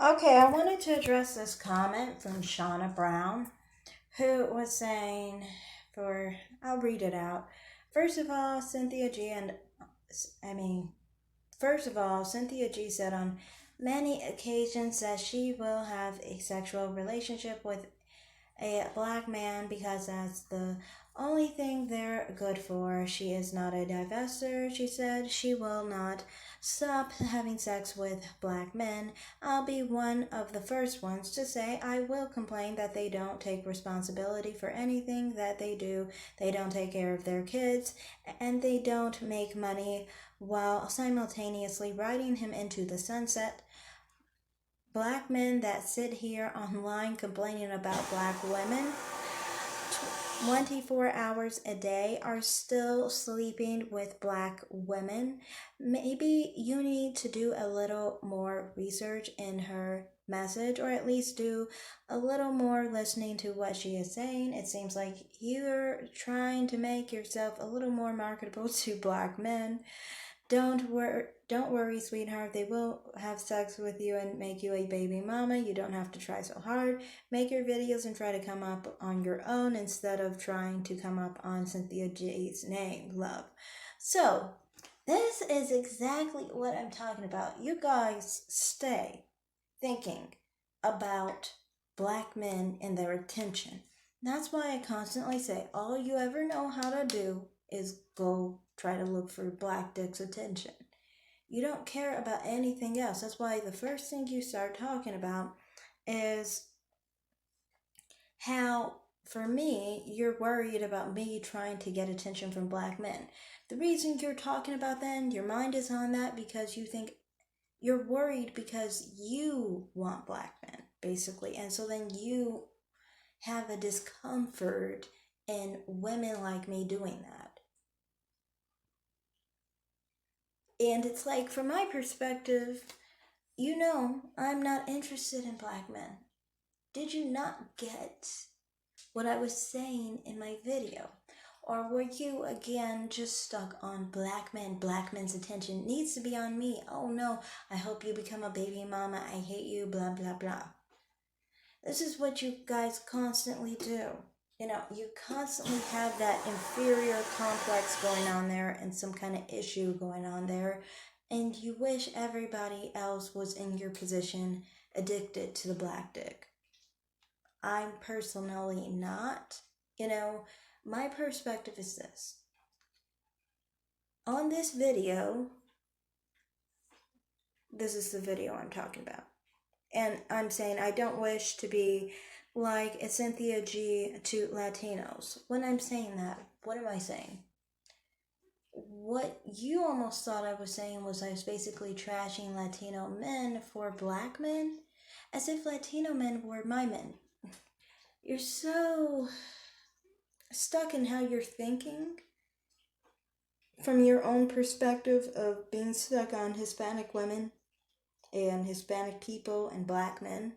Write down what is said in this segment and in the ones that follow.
Okay, I wanted to address this comment from Shauna Brown, who was saying, I'll read it out. First of all, Cynthia G. and, I mean, First of all, Cynthia G said on many occasions that she will have a sexual relationship with a black man because that's the only thing they're good for. She is not a divester. She said she will not stop having sex with black men. I'll be one of the first ones to say I will complain that they don't take responsibility for anything that they do. They don't take care of their kids and they don't make money while simultaneously riding him into the sunset. Black men that sit here online complaining about black women 24 hours a day are still sleeping with black women. Maybe you need to do a little more research in her message, or at least do a little more listening to what she is saying. It seems like you're trying to make yourself a little more marketable to black men. Don't worry, sweetheart. They will have sex with you and make you a baby mama. You don't have to try so hard. Make your videos and try to come up on your own instead of trying to come up on Cynthia J's name, love. So, this is exactly what I'm talking about. You guys stay thinking about black men and their attention. That's why I constantly say all you ever know how to do is go try to look for black dick's attention. You don't care about anything else. That's why the first thing you start talking about is how, for me, you're worried about me trying to get attention from black men. The reason you're talking about that, your mind is on that because you think you're worried because you want black men, basically. And so then you have a discomfort in women like me doing that. And it's like, from my perspective, I'm not interested in black men. Did you not get what I was saying in my video? Or were you again just stuck on black men? Black men's attention needs to be on me. Oh no, I hope you become a baby mama. I hate you, blah, blah, blah. This is what you guys constantly do. You constantly have that inferior complex going on there and some kind of issue going on there. And you wish everybody else was in your position addicted to the black dick. I'm personally not. My perspective is this. On this video, this is the video I'm talking about. And I'm saying I don't wish to be like a Cynthia G to Latinos. When I'm saying that, what am I saying? What you almost thought I was saying was I was basically trashing Latino men for black men, as if Latino men were my men. You're so stuck in how you're thinking from your own perspective of being stuck on Hispanic women and Hispanic people and black men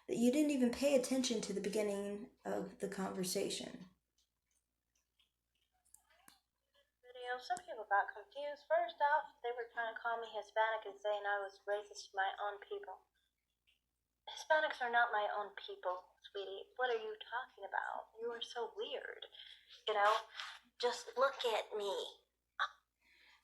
that you didn't even pay attention to the beginning of the conversation. Some people got confused. First off, they were trying to call me Hispanic and saying I was racist to my own people. Hispanics are not my own people, sweetie. What are you talking about? You are so weird. You know, just look at me.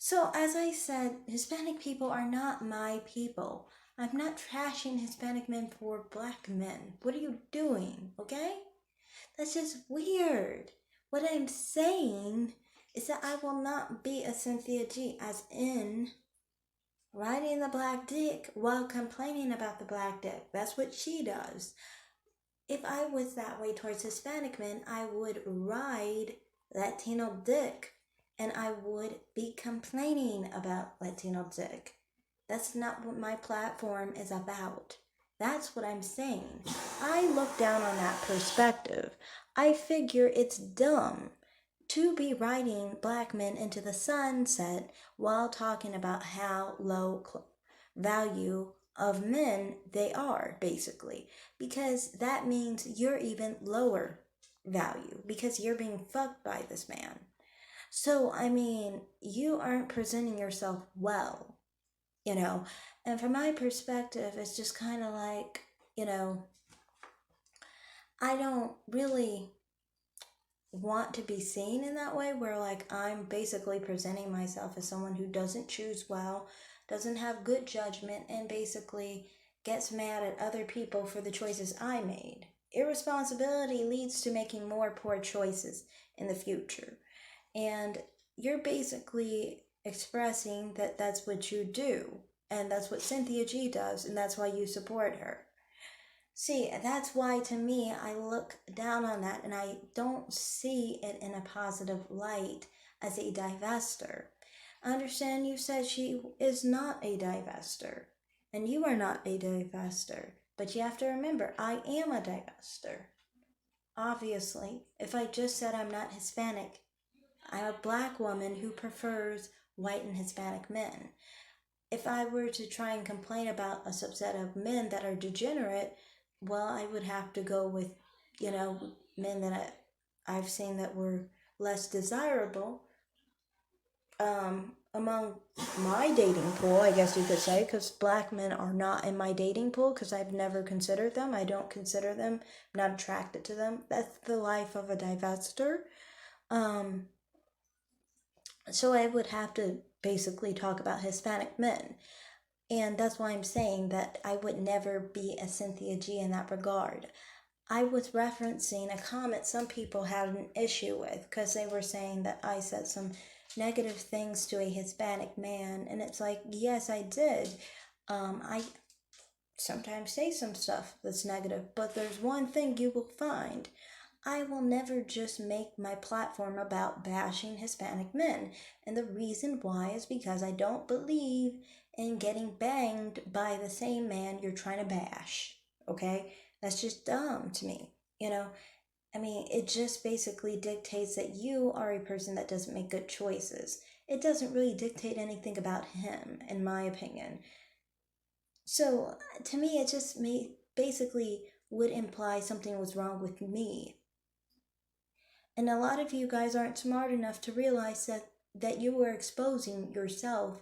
So, as I said, Hispanic people are not my people. I'm not trashing Hispanic men for black men. What are you doing, okay? That's just weird. What I'm saying is that I will not be a Cynthia G, as in riding the black dick while complaining about the black dick. That's what she does. If I was that way towards Hispanic men, I would ride Latino dick and I would be complaining about Latino dick. That's not what my platform is about. That's what I'm saying. I look down on that perspective. I figure it's dumb to be riding black men into the sunset while talking about how low value of men they are, basically. Because that means you're even lower value because you're being fucked by this man. So, I mean, you aren't presenting yourself well. you know. And from my perspective, it's just kind of like, you know, I don't really want to be seen in that way where like I'm basically presenting myself as someone who doesn't choose well, doesn't have good judgment, and basically gets mad at other people for the choices I made. Irresponsibility leads to making more poor choices in the future. And you're basically expressing that that's what you do. And that's what Cynthia G does, and that's why you support her. See, that's why to me, I look down on that and I don't see it in a positive light as a divester. I understand you said she is not a divester, and you are not a divester, but you have to remember, I am a divester. Obviously, if I just said I'm not Hispanic, I'm a black woman who prefers white and Hispanic men. If I were to try and complain about a subset of men that are degenerate, well, I would have to go with, you know, men that I've seen that were less desirable among my dating pool, I guess you could say, because black men are not in my dating pool because I've never considered them. I don't consider them, I'm not attracted to them. That's the life of a divester. Um, so I would have to basically talk about Hispanic men. And that's why I'm saying that I would never be a Cynthia G in that regard. I was referencing a comment some people had an issue with because they were saying that I said some negative things to a Hispanic man. And it's like, yes, I did. I sometimes say some stuff that's negative, but there's one thing you will find. I will never just make my platform about bashing Hispanic men. And the reason why is because I don't believe in getting banged by the same man you're trying to bash. Okay? That's just dumb to me. You know, I mean, it just basically dictates that you are a person that doesn't make good choices. It doesn't really dictate anything about him, in my opinion. So, to me, it just basically would imply something was wrong with me. And a lot of you guys aren't smart enough to realize that you are exposing yourself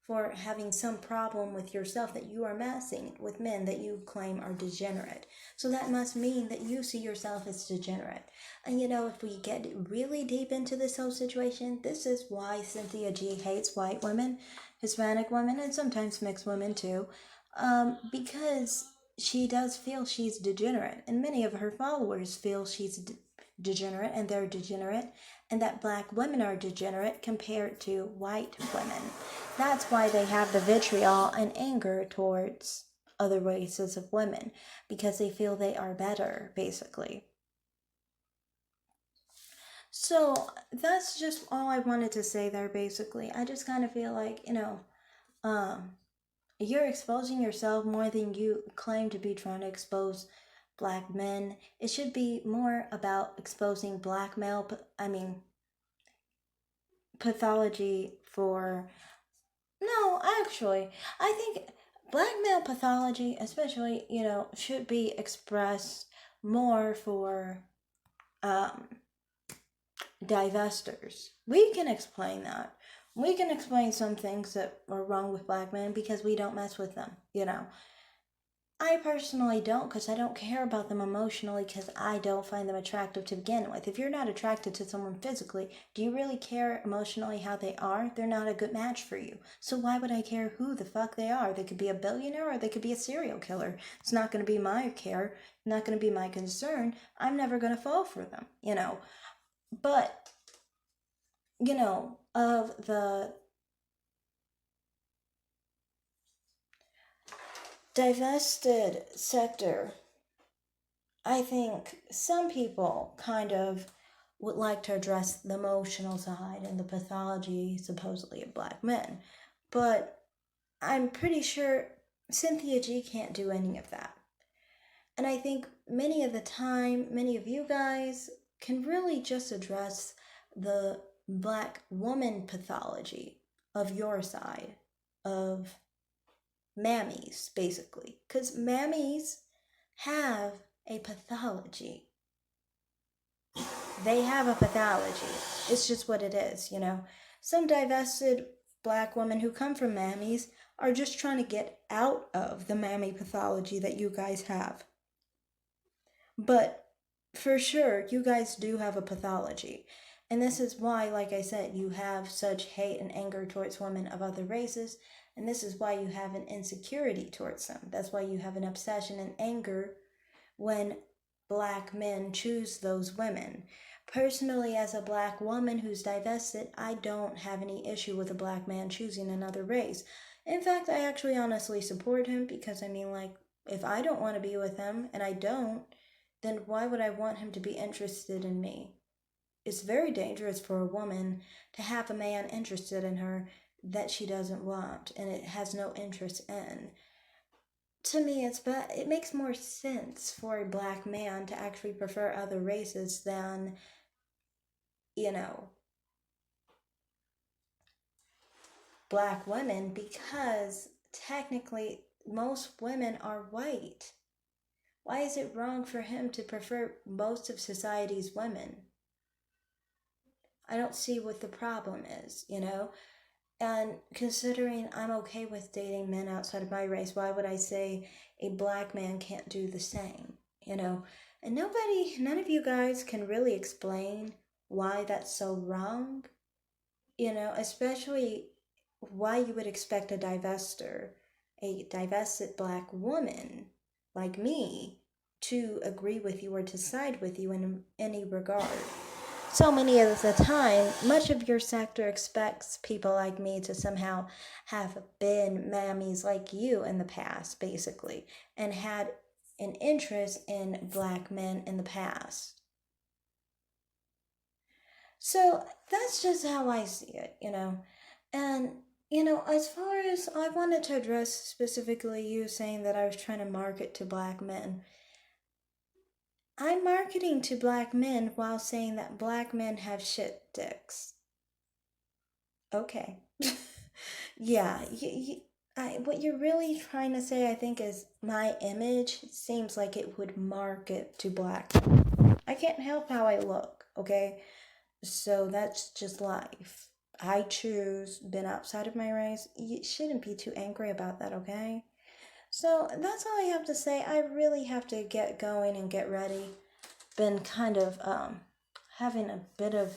for having some problem with yourself, that you are messing with men that you claim are degenerate. So that must mean that you see yourself as degenerate. And you know, if we get really deep into this whole situation, this is why Cynthia G hates white women, Hispanic women, and sometimes mixed women too. Because she does feel she's degenerate, and many of her followers feel she's degenerate and they're degenerate, and that black women are degenerate compared to white women. That's why they have the vitriol and anger towards other races of women, because they feel they are better, basically. So that's just all I wanted to say there, basically. I just kind of feel like, um, you're exposing yourself more than you claim to be trying to expose black men. It should be more about exposing black male, pathology for. No, actually, I think black male pathology, especially, should be expressed more for um, divestors. We can explain that. We can explain some things that are wrong with black men because we don't mess with them. I personally don't, because I don't care about them emotionally, because I don't find them attractive to begin with. If you're not attracted to someone physically, do you really care emotionally how they are? They're not a good match for you. So why would I care who the fuck they are? They could be a billionaire or they could be a serial killer. It's not going to be my care, not going to be my concern. I'm never going to fall for them. But, of the divested sector, I think some people kind of would like to address the emotional side and the pathology, supposedly, of black men. But I'm pretty sure Cynthia G can't do any of that. And I think many of the time, many of you guys can really just address the black woman pathology of your side, of mammies, basically. Because mammies have a pathology. They have a pathology. It's just what it is. Some divested black women who come from mammies are just trying to get out of the mammy pathology that you guys have. But for sure, you guys do have a pathology. And this is why, like I said, you have such hate and anger towards women of other races. And this is why you have an insecurity towards them. That's why you have an obsession and anger when black men choose those women. Personally, as a black woman who's divested, I don't have any issue with a black man choosing another race. In fact, I actually honestly support him because I mean, like, if I don't want to be with him and I don't, then why would I want him to be interested in me? It's very dangerous for a woman to have a man interested in her that she doesn't want and it has no interest in. To me, it makes more sense for a black man to actually prefer other races than, you know, black women because technically most women are white. Why is it wrong for him to prefer most of society's women? I don't see what the problem is. And considering I'm okay with dating men outside of my race, why would I say a black man can't do the same? And none of you guys can really explain why that's so wrong, especially why you would expect a divested black woman like me, to agree with you or to side with you in any regard. So many of the time, much of your sector expects people like me to somehow have been mammies like you in the past, basically, and had an interest in black men in the past. So that's just how I see it. And, as far as I wanted to address specifically you saying that I was trying to market to black men, I'm marketing to black men while saying that black men have shit dicks. Okay. Yeah, what you're really trying to say, I think, is my image seems like it would market to black men. I can't help how I look, okay? So that's just life. I choose, been outside of my race. You shouldn't be too angry about that, okay? So that's all I have to say. I really have to get going and get ready. Been kind of having a bit of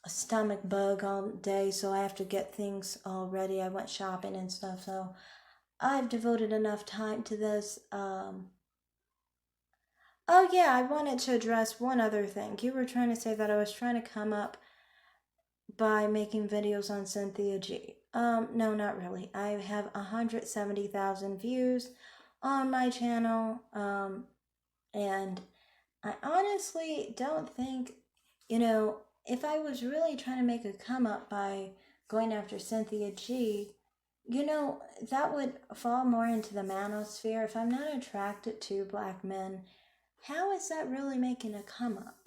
a stomach bug all day, so I have to get things all ready. I went shopping and stuff, so I've devoted enough time to this. Oh yeah, I wanted to address one other thing. You were trying to say that I was trying to come up by making videos on Cynthia G. No, not really. I have 170,000 views on my channel, and I honestly don't think, if I was really trying to make a come up by going after Cynthia G, that would fall more into the manosphere. If I'm not attracted to black men, how is that really making a come up?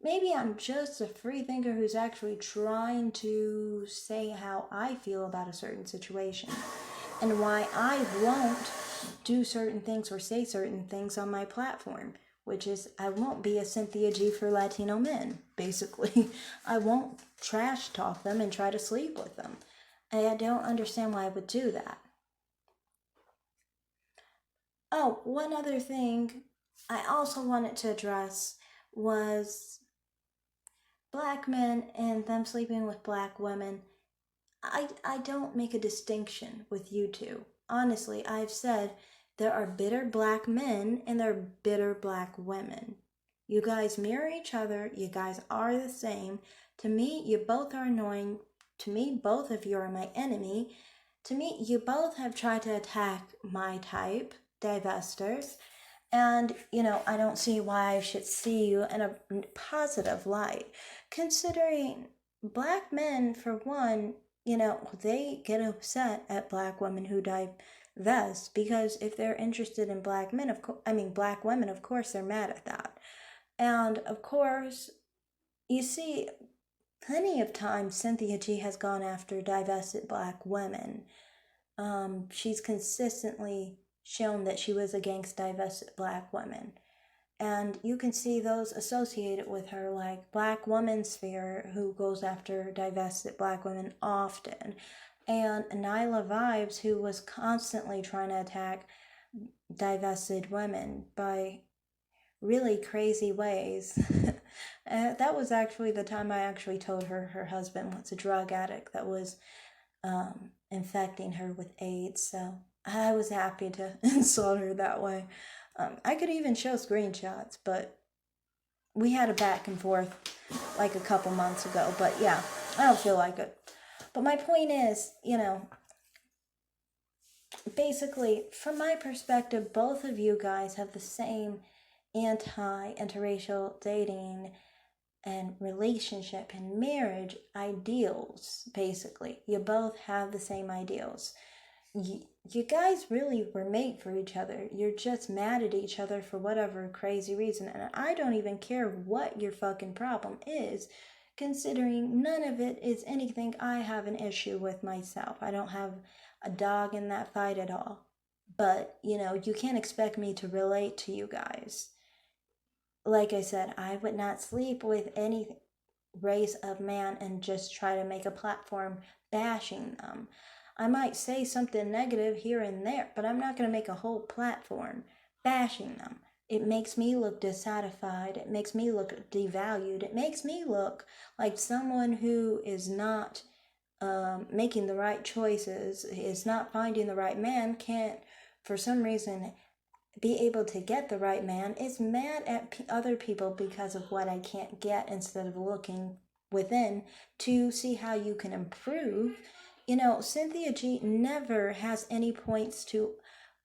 Maybe I'm just a free thinker who's actually trying to say how I feel about a certain situation and why I won't do certain things or say certain things on my platform, which is I won't be a Cynthia G for Latino men, basically. I won't trash talk them and try to sleep with them. And I don't understand why I would do that. Oh, one other thing I also wanted to address was black men and them sleeping with black women. I don't make a distinction with you two. Honestly, I've said there are bitter black men and there are bitter black women. You guys mirror each other. You guys are the same. To me, you both are annoying. To me, both of you are my enemy. To me, you both have tried to attack my type, divestors. And, I don't see why I should see you in a positive light. Considering black men, for one, they get upset at black women who divest because if they're interested in black men, black women, of course they're mad at that. And of course, you see, plenty of times Cynthia G has gone after divested black women. She's consistently shown that she was against divested black women. And you can see those associated with her, like Black Woman Sphere, who goes after divested Black women often, and Nyla Vibes, who was constantly trying to attack divested women by really crazy ways. That was actually the time I actually told her her husband was a drug addict that was infecting her with AIDS. So I was happy to insult her that way. I could even show screenshots, but we had a back and forth like a couple months ago. But yeah, I don't feel like it. But my point is, basically, from my perspective, both of you guys have the same anti-interracial dating and relationship and marriage ideals. Basically, you both have the same ideals. You guys really were made for each other. You're just mad at each other for whatever crazy reason, and I don't even care what your fucking problem is, considering none of it is anything I have an issue with myself. I don't have a dog in that fight at all. But, you can't expect me to relate to you guys. Like I said, I would not sleep with any race of man and just try to make a platform bashing them. I might say something negative here and there, but I'm not going to make a whole platform bashing them. It makes me look dissatisfied. It makes me look devalued. It makes me look like someone who is not making the right choices, is not finding the right man, can't, for some reason, be able to get the right man, is mad at other people because of what I can't get instead of looking within to see how you can improve. Cynthia G never has any points to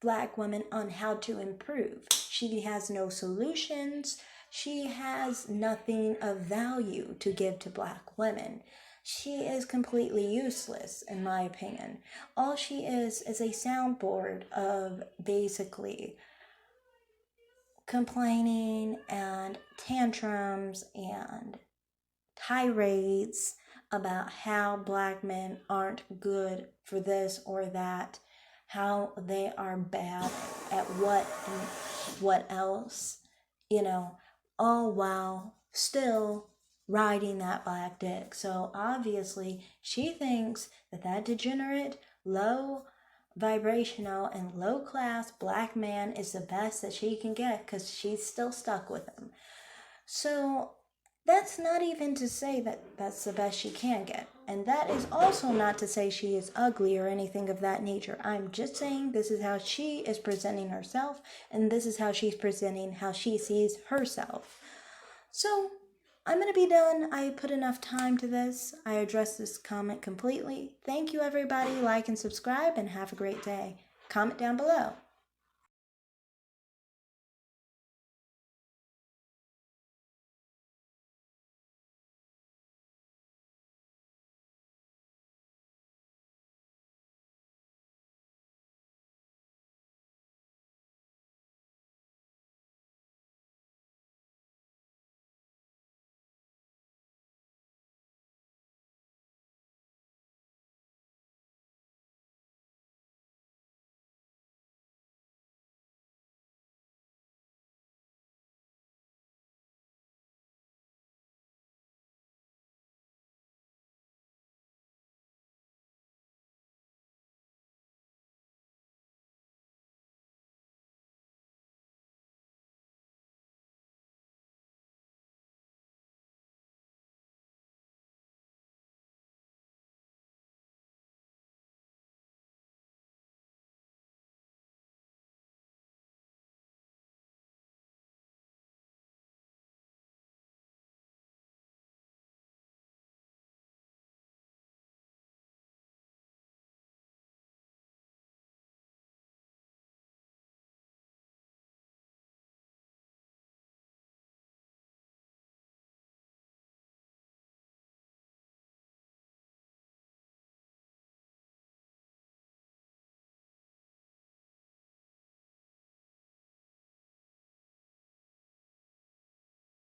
Black women on how to improve. She has no solutions. She has nothing of value to give to Black women. She is completely useless, in my opinion. All she is a soundboard of basically complaining and tantrums and tirades about how Black men aren't good for this or that, how they are bad at what and what else, all while still riding that black dick. So obviously, she thinks that degenerate, low vibrational, and low class Black man is the best that she can get because she's still stuck with him. So that's not even to say that that's the best she can get. And that is also not to say she is ugly or anything of that nature. I'm just saying this is how she is presenting herself, and this is how she's presenting how she sees herself. So I'm going to be done. I put enough time to this. I addressed this comment completely. Thank you, everybody. Like and subscribe, and have a great day. Comment down below.